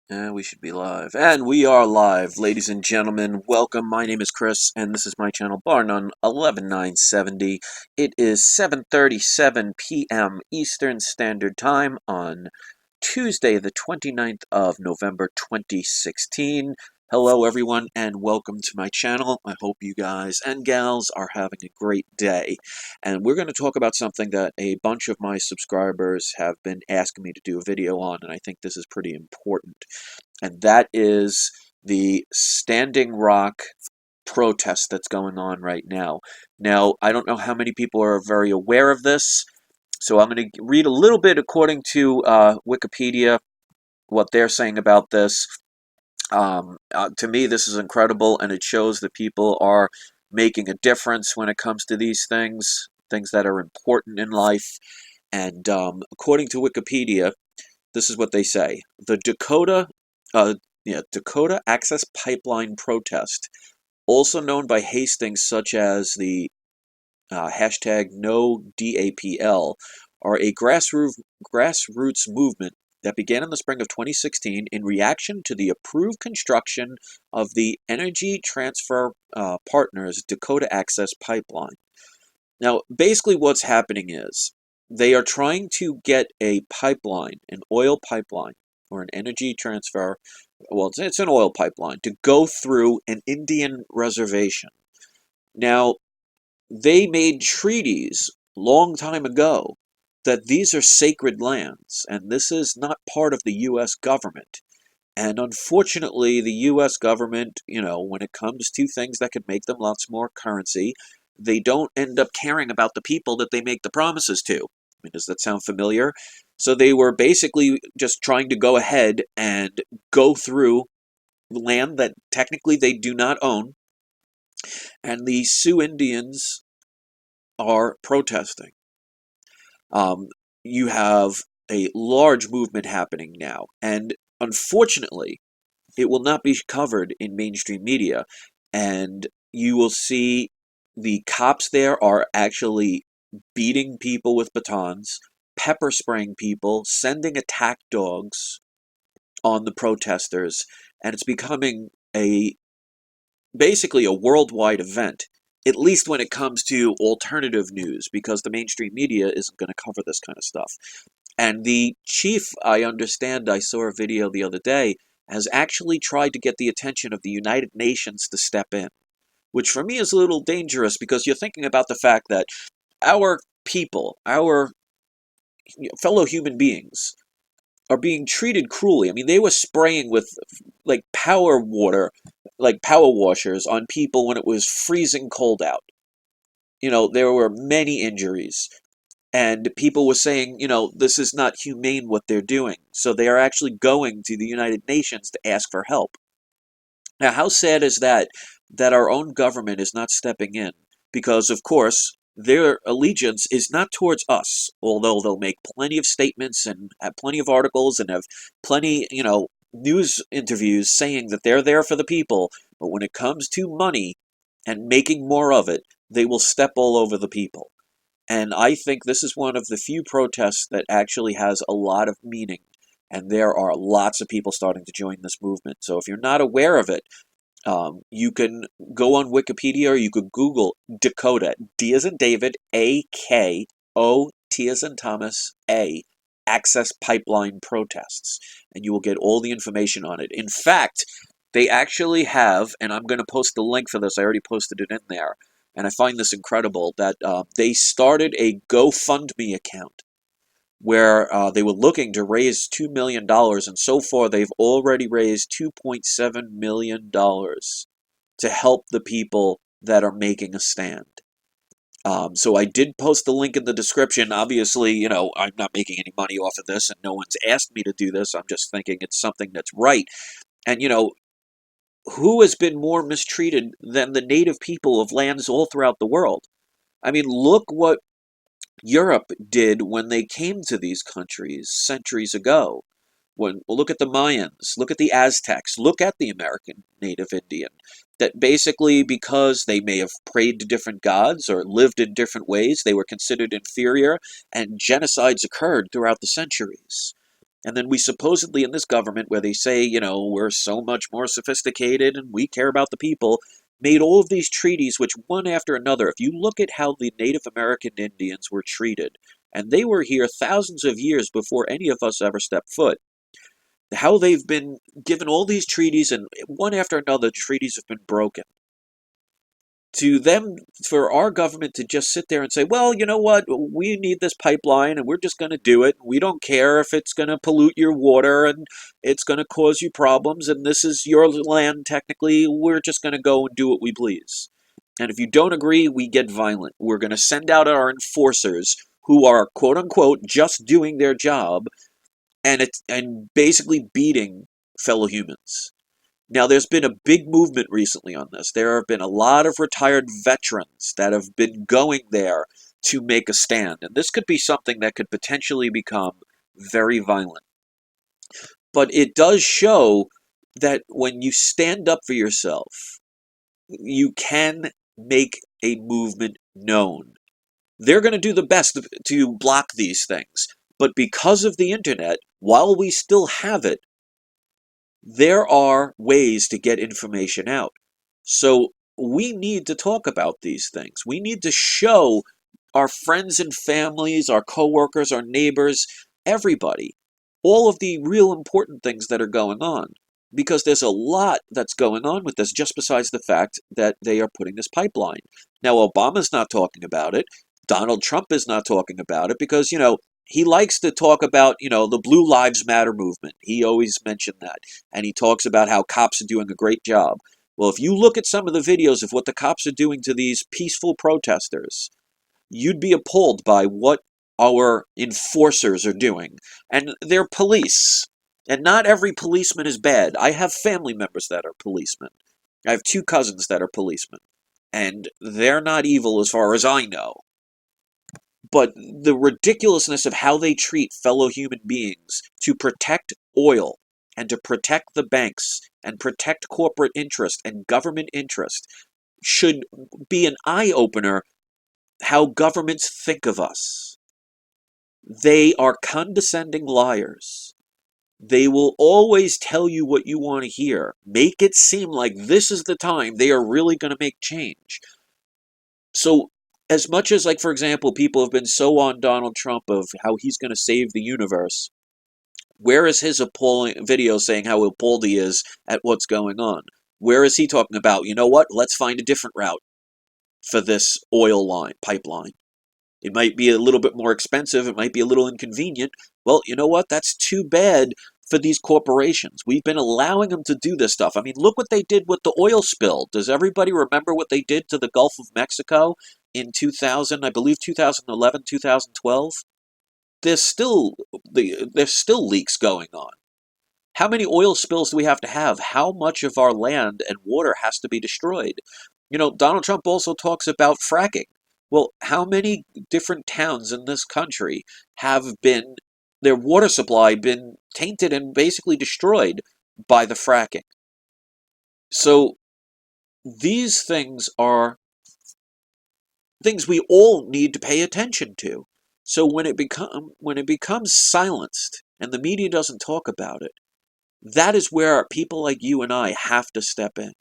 And we should be live. And we are live, ladies and gentlemen. Welcome. My name is Chris, and this is my channel, Bar None 11970. It is 7:37 p.m. Eastern Standard Time on Tuesday, the 29th of November, 2016. Hello, everyone, and welcome to my channel. I hope you guys and gals are having a great day. And we're going to talk about something that a bunch of my subscribers have been asking me to do a video on, and I think this is pretty important. And that is the Standing Rock protest that's going on right now. Now, I don't know how many people are very aware of this, so I'm going to read a little bit according to Wikipedia, what they're saying about this. To me, this is incredible, and it shows that people are making a difference when it comes to these things that are important in life. And according to Wikipedia, this is what they say. The uh, Dakota Access Pipeline protest, also known by hastings such as the hashtag NoDAPL, are a grassroots movement that began in the spring of 2016 in reaction to the approved construction of the Energy Transfer Partners Dakota Access Pipeline. Now, basically what's happening is they are trying to get a pipeline, an oil pipeline, or an energy transfer, well, it's an oil pipeline, to go through an Indian reservation. Now, they made treaties long time ago that these are sacred lands, and this is not part of the U.S. government. And unfortunately, the U.S. government, when it comes to things that could make them lots more currency, they don't end up caring about the people that they make the promises to. I mean, does that sound familiar? So they were basically just trying to go ahead and go through land that technically they do not own, and the Sioux Indians are protesting. You have a large movement happening now, and unfortunately, it will not be covered in mainstream media, and you will see the cops there are actually beating people with batons, pepper spraying people, sending attack dogs on the protesters, and it's becoming a basically a worldwide event, at least when it comes to alternative news, because the mainstream media isn't going to cover this kind of stuff. And the chief, I understand, I saw a video the other day, has actually tried to get the attention of the United Nations to step in, which for me is a little dangerous because you're thinking about the fact that our people, our fellow human beings, are being treated cruelly. I mean, they were spraying with like power water, like power washers on people when it was freezing cold out. There were many injuries. And people were saying, this is not humane what they're doing. So they are actually going to the United Nations to ask for help. Now, how sad is that our own government is not stepping in? Because, of course, their allegiance is not towards us, although they'll make plenty of statements and have plenty of articles and have plenty, news interviews saying that they're there for the people. But when it comes to money and making more of it, they will step all over the people. And I think this is one of the few protests that actually has a lot of meaning. And there are lots of people starting to join this movement. So if you're not aware of it, you can go on Wikipedia or you could Google Dakota, D as in David, A-K-O, T as in Thomas, A, access pipeline protests. And you will get all the information on it. In fact, they actually have, and I'm going to post the link for this, I already posted it in there, and I find this incredible, that they started a GoFundMe account where they were looking to raise $2 million, and so far they've already raised $2.7 million to help the people that are making a stand. So I did post the link in the description. Obviously, I'm not making any money off of this, and no one's asked me to do this. I'm just thinking it's something that's right. And, who has been more mistreated than the native people of lands all throughout the world? I mean, look what Europe did when they came to these countries centuries ago. Look at the Mayans, look at the Aztecs, look at the American Native Indian. That basically, because they may have prayed to different gods or lived in different ways, they were considered inferior, and genocides occurred throughout the centuries. And then we supposedly in this government where they say, we're so much more sophisticated and we care about the people, made all of these treaties, which one after another, if you look at how the Native American Indians were treated, and they were here thousands of years before any of us ever stepped foot, how they've been given all these treaties, and one after another, treaties have been broken. To them, for our government to just sit there and say, well, you know what, we need this pipeline and we're just going to do it. We don't care if it's going to pollute your water and it's going to cause you problems and this is your land technically. We're just going to go and do what we please. And if you don't agree, we get violent. We're going to send out our enforcers who are, quote unquote, just doing their job and basically beating fellow humans. Now, there's been a big movement recently on this. There have been a lot of retired veterans that have been going there to make a stand. And this could be something that could potentially become very violent. But it does show that when you stand up for yourself, you can make a movement known. They're going to do the best to block these things. But because of the internet, while we still have it, there are ways to get information out. So we need to talk about these things. We need to show our friends and families, our coworkers, our neighbors, everybody, all of the real important things that are going on. Because there's a lot that's going on with this, just besides the fact that they are putting this pipeline. Now, Obama's not talking about it. Donald Trump is not talking about it because, he likes to talk about, the Blue Lives Matter movement. He always mentioned that. And he talks about how cops are doing a great job. Well, if you look at some of the videos of what the cops are doing to these peaceful protesters, you'd be appalled by what our enforcers are doing. And they're police. And not every policeman is bad. I have family members that are policemen. I have 2 cousins that are policemen. And they're not evil as far as I know. But the ridiculousness of how they treat fellow human beings to protect oil and to protect the banks and protect corporate interest and government interest should be an eye-opener how governments think of us. They are condescending liars. They will always tell you what you want to hear. Make it seem like this is the time they are really going to make change. So as much as, like, for example, people have been so on Donald Trump of how he's going to save the universe, where is his appalling video saying how appalled he is at what's going on? Where is he talking about, you know what, let's find a different route for this pipeline? It might be a little bit more expensive. It might be a little inconvenient. Well, you know what? That's too bad for these corporations. We've been allowing them to do this stuff. I mean, look what they did with the oil spill. Does everybody remember what they did to the Gulf of Mexico in 2000, I believe 2011, 2012? There's still leaks going on. How many oil spills do we have to have? How much of our land and water has to be destroyed? Donald Trump also talks about fracking. Well, how many different towns in this country have their water supply been tainted and basically destroyed by the fracking? So these things are things we all need to pay attention to. So when it becomes silenced and the media doesn't talk about it, that is where people like you and I have to step in.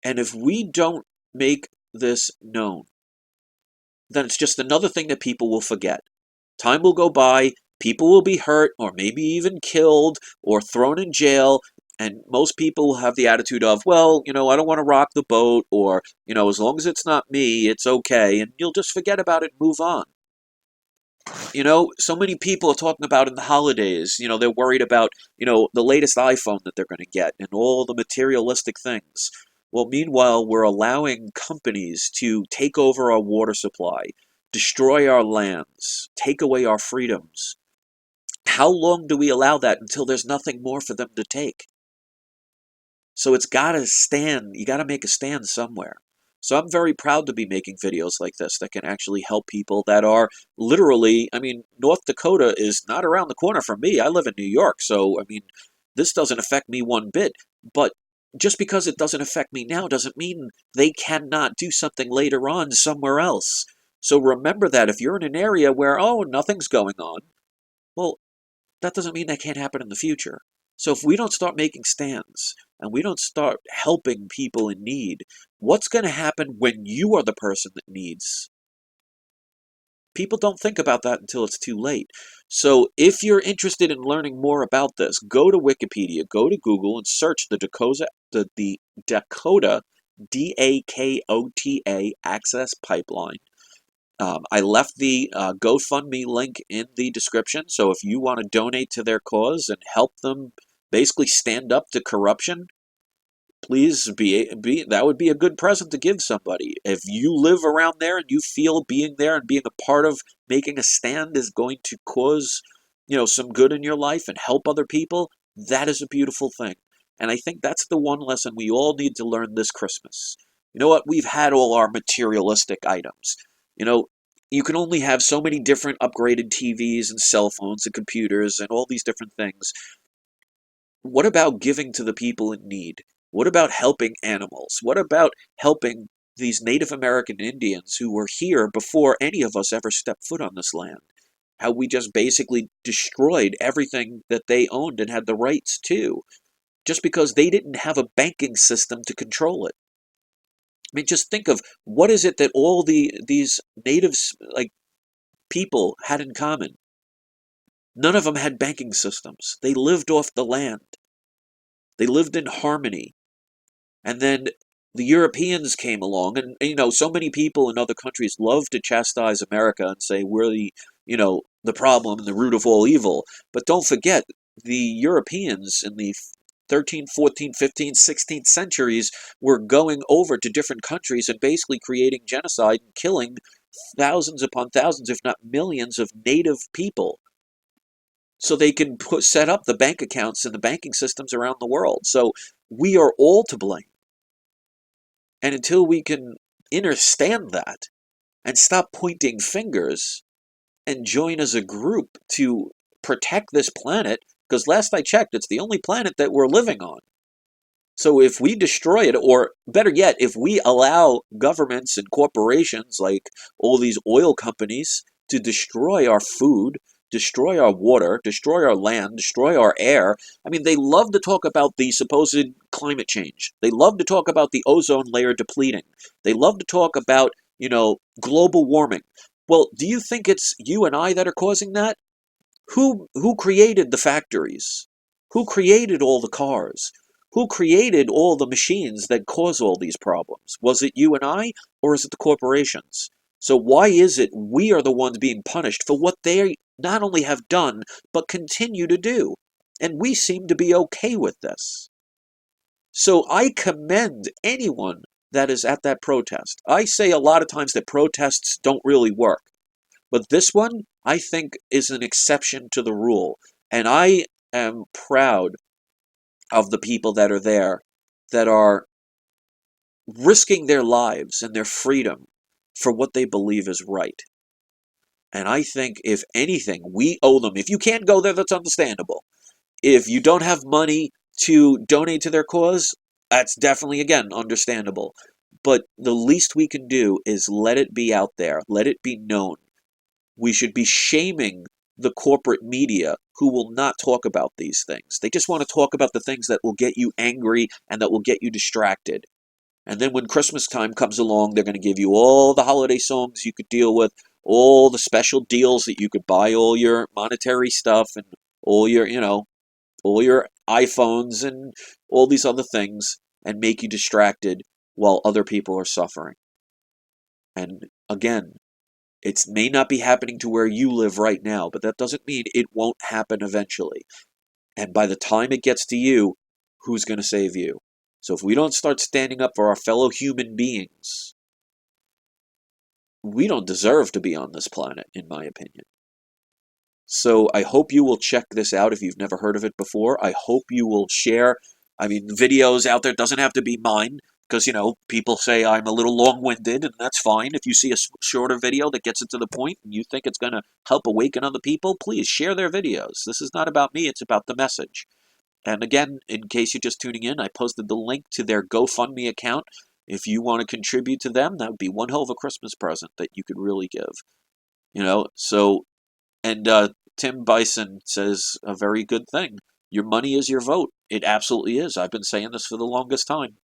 And if we don't make this known, then it's just another thing that people will forget. Time will go by, people will be hurt, or maybe even killed, or thrown in jail, and most people will have the attitude of, well, I don't want to rock the boat, or, as long as it's not me, it's okay, and you'll just forget about it and move on. So many people are talking about in the holidays, they're worried about, the latest iPhone that they're going to get, and all the materialistic things. Well, meanwhile, we're allowing companies to take over our water supply, destroy our lands, take away our freedoms. How long do we allow that until there's nothing more for them to take? So it's got to stand. You got to make a stand somewhere. So I'm very proud to be making videos like this that can actually help people that are literally, North Dakota is not around the corner from me. I live in New York, so, this doesn't affect me one bit. But just because it doesn't affect me now doesn't mean they cannot do something later on somewhere else. So remember that if you're in an area where, nothing's going on, well, that doesn't mean that can't happen in the future. So if we don't start making stands and we don't start helping people in need, what's going to happen when you are the person that needs? People don't think about that until it's too late. So if you're interested in learning more about this, go to Wikipedia, go to Google, and search the Dakota, Dakota access pipeline. I left the GoFundMe link in the description, so if you want to donate to their cause and help them basically stand up to corruption, please be that would be a good present to give somebody. If you live around there and you feel being there and being a part of making a stand is going to cause, some good in your life and help other people, that is a beautiful thing. And I think that's the one lesson we all need to learn this Christmas. You know what? We've had all our materialistic items. You know, you can only have so many different upgraded TVs and cell phones and computers and all these different things. What about giving to the people in need? What about helping animals? What about helping these Native American Indians who were here before any of us ever stepped foot on this land? How we just basically destroyed everything that they owned and had the rights to, just because they didn't have a banking system to control it. I mean, just think of what is it that all these natives, like, people had in common. None of them had banking systems. They lived off the land. They lived in harmony. And then the Europeans came along, and so many people in other countries love to chastise America and say we're the problem and the root of all evil. But don't forget, the Europeans in the 13th, 14th, 15th, 16th centuries were going over to different countries and basically creating genocide and killing thousands upon thousands, if not millions, of native people, so they can set up the bank accounts and the banking systems around the world. So we are all to blame. And until we can understand that and stop pointing fingers and join as a group to protect this planet, because last I checked, it's the only planet that we're living on. So if we destroy it, or better yet, if we allow governments and corporations like all these oil companies to destroy our food, destroy our water, destroy our land, destroy our air. I mean, they love to talk about the supposed climate change. They love to talk about the ozone layer depleting. They love to talk about, global warming. Well, do you think it's you and I that are causing that? Who created the factories? Who created all the cars? Who created all the machines that cause all these problems? Was it you and I, or is it the corporations? So why is it we are the ones being punished for what they not only have done, but continue to do? And we seem to be okay with this. So I commend anyone that is at that protest. I say a lot of times that protests don't really work. But this one, I think, is an exception to the rule. And I am proud of the people that are there, that are risking their lives and their freedom for what they believe is right. And I think, if anything, we owe them. If you can't go there, that's understandable. If you don't have money to donate to their cause, that's definitely, again, understandable. But the least we can do is let it be out there. Let it be known. We should be shaming the corporate media who will not talk about these things. They just want to talk about the things that will get you angry and that will get you distracted. And then when Christmas time comes along, they're going to give you all the holiday songs you could deal with, all the special deals that you could buy all your monetary stuff and all your, all your iPhones and all these other things, and make you distracted while other people are suffering. And again, it may not be happening to where you live right now, but that doesn't mean it won't happen eventually. And by the time it gets to you, who's going to save you? So if we don't start standing up for our fellow human beings, we don't deserve to be on this planet, in my opinion. So I hope you will check this out if you've never heard of it before. I hope you will share, videos out there. It doesn't have to be mine, because, people say I'm a little long-winded, and that's fine. If you see a shorter video that gets it to the point and you think it's going to help awaken other people, please share their videos. This is not about me, it's about the message. And again, in case you're just tuning in, I posted the link to their GoFundMe account. If you want to contribute to them, that would be one hell of a Christmas present that you could really give. So, and Tim Bison says a very good thing. Your money is your vote. It absolutely is. I've been saying this for the longest time.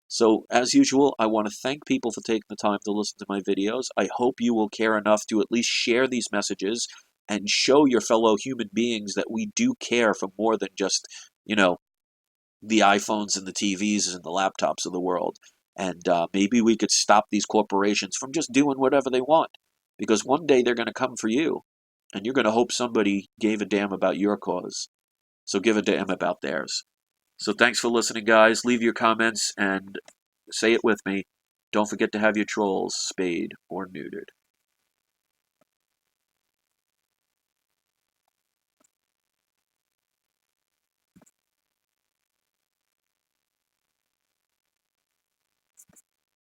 So, as usual, I want to thank people for taking the time to listen to my videos. I hope you will care enough to at least share these messages and show your fellow human beings that we do care for more than just, you know, the iPhones and the TVs and the laptops of the world. And maybe we could stop these corporations from just doing whatever they want. Because one day they're going to come for you. And you're going to hope somebody gave a damn about your cause. So give a damn about theirs. So thanks for listening, guys. Leave your comments and say it with me. Don't forget to have your trolls spayed or neutered.